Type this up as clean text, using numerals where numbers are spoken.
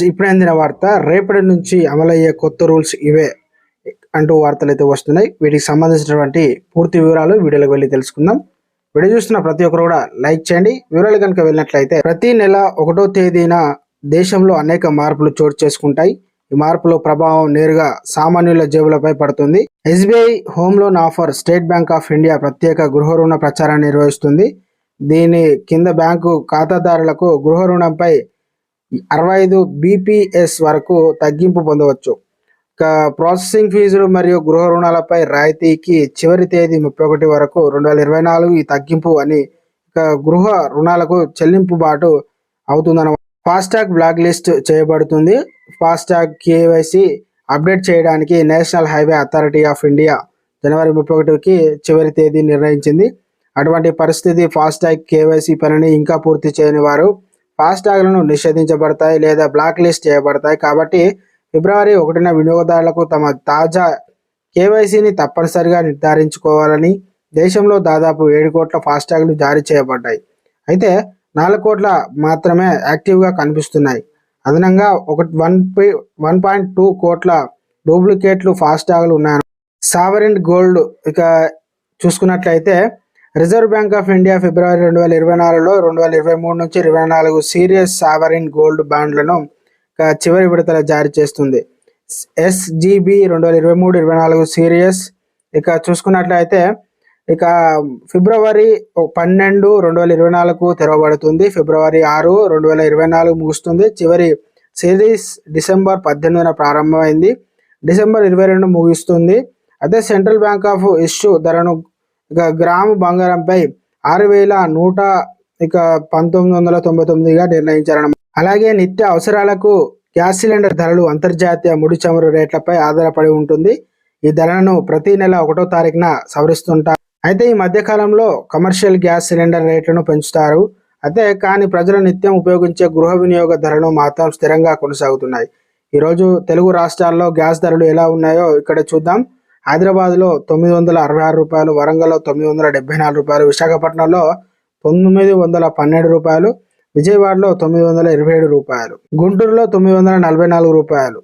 ఇప్పుడు అందిన వార్త, రేపటి నుంచి అమలయ్యే కొత్త రూల్స్ ఇవే అంటూ వార్తలు అయితే వస్తున్నాయి. వీటికి సంబంధించినటువంటి పూర్తి వివరాలు వీడియోలోకి వెళ్ళి తెలుసుకుందాం. వీడియో చూస్తున్న ప్రతి ఒక్కరు కూడా లైక్ చేయండి. వివరాలు కనుక వెళ్ళినట్లయితే, ప్రతి నెల 1వ తేదీన దేశంలో అనేక మార్పులు చోటు చేసుకుంటాయి. ఈ మార్పుల ప్రభావం నేరుగా సామాన్యుల జేబులపై పడుతుంది. SBI home loan offer state bank of India ప్రత్యేక గృహ రుణ ప్రచారాన్ని నిర్వహిస్తుంది. దీని కింద బ్యాంకు ఖాతాదారులకు గృహ రుణంపై 65 BPS వరకు తగ్గింపు పొందవచ్చు. ప్రాసెసింగ్ ఫీజులు మరియు గృహ రుణాలపై రాయితీకి చివరి తేదీ 31 వరకు 2024 ఈ తగ్గింపు అని గృహ రుణాలకు చెల్లింపుబాటు అవుతుందన్నమాట. ఫాస్టాగ్ బ్లాక్ లిస్ట్ చేయబడుతుంది. ఫాస్టాగ్ KYC అప్డేట్ చేయడానికి National Highway Authority of India జనవరి 31కి చివరి తేదీ నిర్ణయించింది. అటువంటి పరిస్థితి ఫాస్టాగ్ KYC పనిని ఇంకా పూర్తి చేయని వారు ఫాస్టాగ్లను నిషేధించబడతాయి లేదా బ్లాక్ లిస్ట్ చేయబడతాయి. కాబట్టి ఫిబ్రవరి 1న వినియోగదారులకు తమ తాజా KYCని తప్పనిసరిగా నిర్ధారించుకోవాలని దేశంలో దాదాపు 7 కోట్ల ఫాస్టాగ్లు జారీ చేయబడ్డాయి. అయితే 4 కోట్ల మాత్రమే యాక్టివ్గా కనిపిస్తున్నాయి. అదనంగా 1.2 కోట్ల డూప్లికేట్లు ఫాస్టాగ్లు ఉన్నాయి. సావరిన్ గోల్డ్ ఇక చూసుకున్నట్లయితే, రిజర్వ్ బ్యాంక్ ఆఫ్ ఇండియా ఫిబ్రవరి 2024లో 2023 నుంచి 24 సీరియస్ సావరిన్ గోల్డ్ బాండ్లను చివరి విడతల జారీ చేస్తుంది. SGB 2023-24 సీరియస్ ఇక చూసుకున్నట్లయితే ఫిబ్రవరి 12, 2024 తెరవబడుతుంది. ఫిబ్రవరి 6, 2024 ముగుస్తుంది. చివరి సిరీస్ డిసెంబర్ 18న ప్రారంభమైంది. డిసెంబర్ 22 ముగుస్తుంది. అదే సెంట్రల్ బ్యాంక్ ఆఫ్ ఇష్యూ ధరను గ్రాము బంగారంపై 6,119.99గా నిర్ణయించారన్నమాట. అలాగే నిత్య అవసరాలకు గ్యాస్ సిలిండర్ ధరలు అంతర్జాతీయ ముడి చమురు రేట్లపై ఆధారపడి ఉంటుంది. ఈ ధరలను ప్రతి నెల 1వ తారీఖున సవరిస్తుంటారు. అయితే ఈ మధ్యకాలంలో కమర్షియల్ గ్యాస్ సిలిండర్ రేట్లను పెంచుతారు. కానీ ప్రజలు నిత్యం ఉపయోగించే గృహ వినియోగ ధరలు మాత్రం స్థిరంగా కొనసాగుతున్నాయి. ఈరోజు తెలుగు రాష్ట్రాల్లో గ్యాస్ ధరలు ఎలా ఉన్నాయో ఇక్కడ చూద్దాం. హైదరాబాద్లో 966 రూపాయలు, వరంగల్లో 974 రూపాయలు, విశాఖపట్నంలో 912 రూపాయలు, విజయవాడలో 927 రూపాయలు, గుంటూరులో 944 రూపాయలు,